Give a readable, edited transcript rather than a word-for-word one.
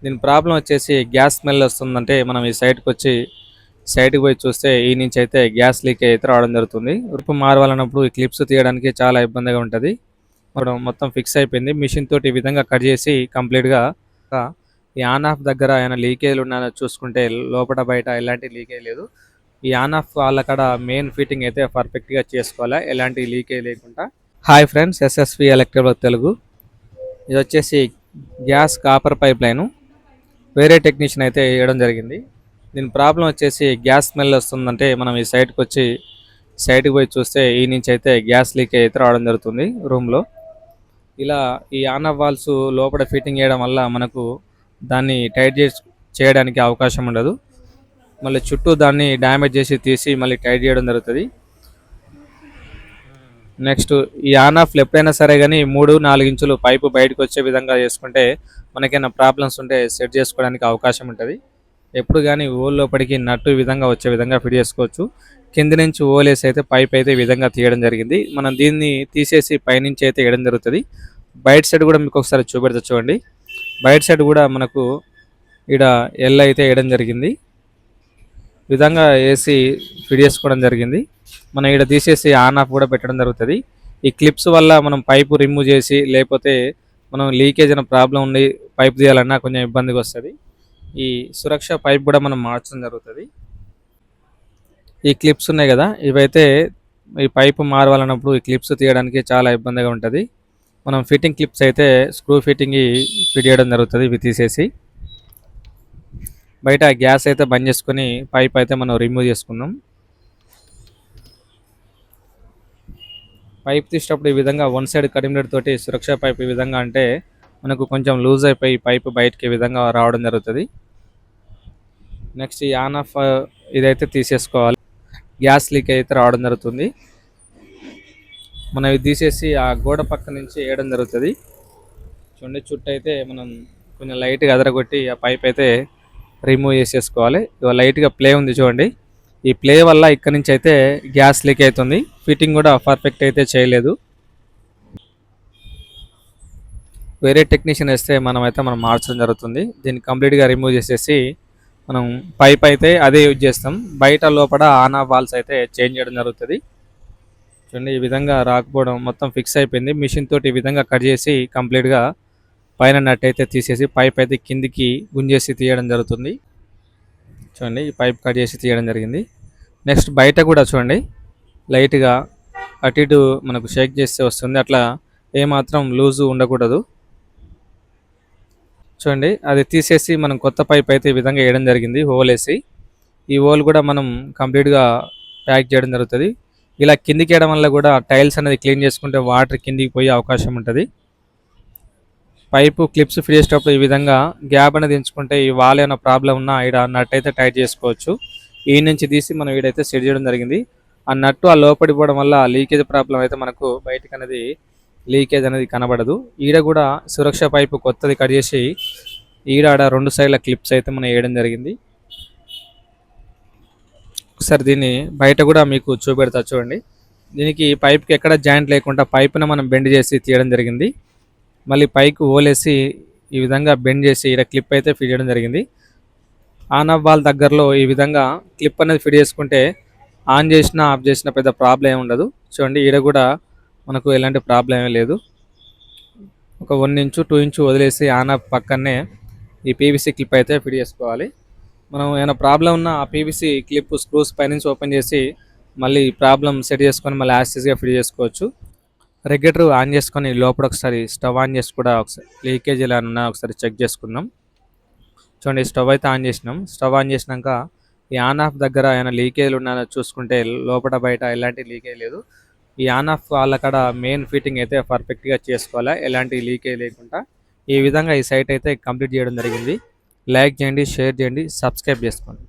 దీని ప్రాబ్లం వచ్చేసి gas smell వస్తుందంటే మనం ఈ సైట్కి పోయి చూస్తే ఈ నుంచి అయితే గ్యాస్ లీక్ అయితే రావడం జరుగుతుంది. ఉరుపు మారవాలన్నప్పుడు ఈ క్లిప్స్ తీయడానికి చాలా ఇబ్బందిగా ఉంటుంది. మనం మొత్తం ఫిక్స్ అయిపోయింది. మిషన్ తోటి ఈ విధంగా కట్ చేసి కంప్లీట్గా ఈ ఆన్ ఆఫ్ దగ్గర ఏమైనా లీకేజ్ ఉన్నాయో చూసుకుంటే లోపల బయట ఎలాంటి లీకేజ్ లేదు. ఈ ఆన్ ఆఫ్ వాళ్ళ కాడ మెయిన్ ఫిట్టింగ్ అయితే పర్ఫెక్ట్గా చేసుకోవాలి, ఎలాంటి లీకేజ్ లేకుండా. Hi friends, SSV electrical Telugu. ఇది వచ్చేసి గ్యాస్ కాపర్ పైప్ లైను వేరే టెక్నీషియన్ అయితే వేయడం జరిగింది. దీని ప్రాబ్లం వచ్చేసి గ్యాస్ స్మెల్ వస్తుందంటే మనం ఈ సైట్కి పోయి చూస్తే ఈ నుంచి అయితే గ్యాస్ లీక్ అయితే రావడం జరుగుతుంది రూమ్లో. ఇలా ఈ ఆన్ ఆఫ్ వాల్స్ లోపల ఫిట్టింగ్ చేయడం వల్ల మనకు దాన్ని టైట్ చేయడానికి అవకాశం ఉండదు. మళ్ళీ చుట్టూ దాన్ని డ్యామేజ్ చేసి తీసి మళ్ళీ టైట్ చేయడం జరుగుతుంది. నెక్స్ట్ ఈ ఆన్ ఆఫ్లు ఎప్పుడైనా సరే కానీ 3-4 ఇంచులు పైపు బయటకు వచ్చే విధంగా చేసుకుంటే మనకైనా ప్రాబ్లమ్స్ ఉంటే సెట్ చేసుకోవడానికి అవకాశం ఉంటుంది. ఎప్పుడు కానీ ఓల్ లోపలికి నట్టు ఈ విధంగా వచ్చే విధంగా ఫిట్ చేసుకోవచ్చు. కింది నుంచి ఓలేసి అయితే పైప్ అయితే ఈ విధంగా తీయడం జరిగింది. మనం దీన్ని తీసేసి పైనుంచి అయితే వేయడం జరుగుతుంది. బయట సైడ్ కూడా మీకు ఒకసారి చూపెడతా చూడండి. బయట సైడ్ కూడా మనకు ఇక్కడ ఎల్ అయితే వేయడం జరిగింది. విధంగా వేసి ఫిట్ చేసుకోవడం జరిగింది. మనం ఇక్కడ తీసేసి ఆన్ ఆఫ్ కూడా పెట్టడం జరుగుతుంది. ఈ క్లిప్స్ వల్ల మనం పైపు రిమూవ్ చేసి లేకపోతే మనం లీకేజ్ అయిన ప్రాబ్లం ఉండి పైప్ తీయాలన్నా కొంచెం ఇబ్బందిగా వస్తుంది. ఈ సురక్ష పైప్ కూడా మనం మార్చడం జరుగుతుంది. ఈ క్లిప్స్ ఉన్నాయి కదా, ఇవైతే ఈ పైపు మారవాలన్నప్పుడు ఈ క్లిప్స్ తీయడానికి చాలా ఇబ్బందిగా ఉంటుంది. మనం ఫిట్టింగ్ క్లిప్స్ అయితే స్క్రూ ఫిట్టింగ్ ఫిట్ చేయడం జరుగుతుంది. ఇవి తీసేసి బయట గ్యాస్ అయితే బంద్ చేసుకొని పైప్ అయితే మనం రిమూవ్ చేసుకుందాం. పైప్ తీసేటప్పుడు ఈ విధంగా వన్ సైడ్ కటింగ్ తోటి సురక్ష పైప్ ఈ విధంగా అంటే మనకు కొంచెం లూజ్ అయిపోయి పైపు బయటకి ఈ విధంగా రావడం జరుగుతుంది. నెక్స్ట్ ఈ ఆన్ ఆఫ్ ఇదైతే తీసేసుకోవాలి. గ్యాస్ లీక్ అయితే రావడం జరుగుతుంది. మనం ఇది తీసేసి ఆ గోడ పక్క నుంచి వేయడం జరుగుతుంది. చూడండి, చుట్టూ అయితే మనం కొంచెం లైట్గా అదరగొట్టి ఆ పైప్ అయితే రిమూవ్ చేసేసుకోవాలి. ఇవాళ లైట్గా ప్లే ఉంది చూడండి. ఈ ప్లే వల్ల ఇక్కడ నుంచి అయితే గ్యాస్ లీక్ అవుతుంది. ఫిట్టింగ్ కూడా పర్ఫెక్ట్ అయితే చేయలేదు. వేరే టెక్నీషియన్ వేస్తే మనం మార్చడం జరుగుతుంది. దీన్ని కంప్లీట్గా రిమూవ్ చేసేసి మనం పైప్ అయితే అదే యూజ్ చేస్తాం. బయట లోపల ఆన్ ఆఫ్ వాల్స్ అయితే చేంజ్ చేయడం జరుగుతుంది. చూడండి, ఈ విధంగా రాకపోవడం మొత్తం ఫిక్స్ అయిపోయింది. మిషన్ తోటి ఈ విధంగా కట్ చేసి కంప్లీట్గా పైన నట్ అయితే తీసేసి పైప్ అయితే కిందికి గుంజేసి తీయడం జరుగుతుంది. చూడండి, ఈ పైప్ కట్ చేసి తీయడం జరిగింది. నెక్స్ట్ బయట కూడా చూడండి, లైట్గా అటు ఇటు మనకు షేక్ చేస్తే వస్తుంది. అట్లా ఏమాత్రం లూజు ఉండకూడదు. చూడండి, అది తీసేసి మనం కొత్త పైప్ అయితే ఈ విధంగా వేయడం జరిగింది, హోల్ వేసి. ఈ హోల్ కూడా మనం కంప్లీట్గా ప్యాక్ చేయడం జరుగుతుంది. ఇలా కిందికి వేయడం వల్ల కూడా టైల్స్ అనేది క్లీన్ చేసుకుంటే వాటర్ కిందికి పోయే అవకాశం ఉంటుంది. పైపు క్లిప్స్ ఫిట్ చేసేటప్పుడు ఈ విధంగా గ్యాప్ అనేది ఎంచుకుంటే ఈ వాల్ ఏమైనా ప్రాబ్లం ఉన్నా ఇక్కడ నట్ అయితే టైట్ చేసుకోవచ్చు. ఈ నుంచి తీసి మనం వీడైతే సెట్ చేయడం జరిగింది. ఆ నట్టు ఆ లోపడిపోవడం వల్ల లీకేజ్ ప్రాబ్లం అయితే మనకు బయటకు అనేది లీకేజ్ అనేది కనబడదు. ఈడ కూడా సురక్ష పైపు కొత్తది కట్ చేసి ఈడ 2 సైడ్ల క్లిప్స్ అయితే మనం వేయడం జరిగింది. ఒకసారి దీన్ని బయట కూడా మీకు చూపెడతా చూడండి. దీనికి పైప్కి ఎక్కడ జాయింట్ లేకుండా పైపున మనం బెండ్ చేసి తీయడం జరిగింది. మళ్ళీ పైకి ఓలేసి ఈ విధంగా బెండ్ చేసి ఇక్కడ క్లిప్ అయితే ఫిట్ చేయడం జరిగింది. ఆన్ ఆఫ్ వాల్ దగ్గరలో ఈ విధంగా క్లిప్ అనేది ఫిట్ చేసుకుంటే ఆన్ చేసినా ఆఫ్ చేసినా పెద్ద ప్రాబ్లం ఏమి ఉండదు. చూడండి, ఈడ కూడా మనకు ఎలాంటి ప్రాబ్లం ఏమీ లేదు. ఒక 1 ఇంచు 2 ఇంచు వదిలేసి ఆన్ ఆఫ్ పక్కనే ఈ పీవీసీ క్లిప్ అయితే ఫిట్ చేసుకోవాలి. మనం ఏమైనా ప్రాబ్లం ఉన్నా ఆ పీవీసీ క్లిప్ స్క్రూస్ పైనుంచి ఓపెన్ చేసి మళ్ళీ ప్రాబ్లం సెట్ చేసుకొని మళ్ళీ యాస్టీస్గా ఫిట్ చేసుకోవచ్చు. రెగ్యులేటర్ ఆన్ చేసుకొని లోపల ఒకసారి స్టవ్ ఆన్ చేసి కూడా ఒకసారి లీకేజ్ ఎలా ఉన్నా ఒకసారి చెక్ చేసుకుందాం. చూడండి, స్టవ్ అయితే ఆన్ చేసినాం. స్టవ్ ఆన్ చేసినాక ఈ ఆన్ ఆఫ్ దగ్గర ఏమైనా లీకేజ్లు ఉన్నాయో చూసుకుంటే లోపల బయట ఎలాంటి లీకేజ్ లేదు. ఈ ఆన్ ఆఫ్ వాళ్ళ కాడ మెయిన్ ఫిట్టింగ్ అయితే పర్ఫెక్ట్గా చేసుకోవాలి, ఎలాంటి లీకేజ్ లేకుండా. ఈ విధంగా ఈ సైట్ అయితే కంప్లీట్ చేయడం జరిగింది. లైక్ చేయండి, షేర్ చేయండి, సబ్స్క్రైబ్ చేసుకోండి.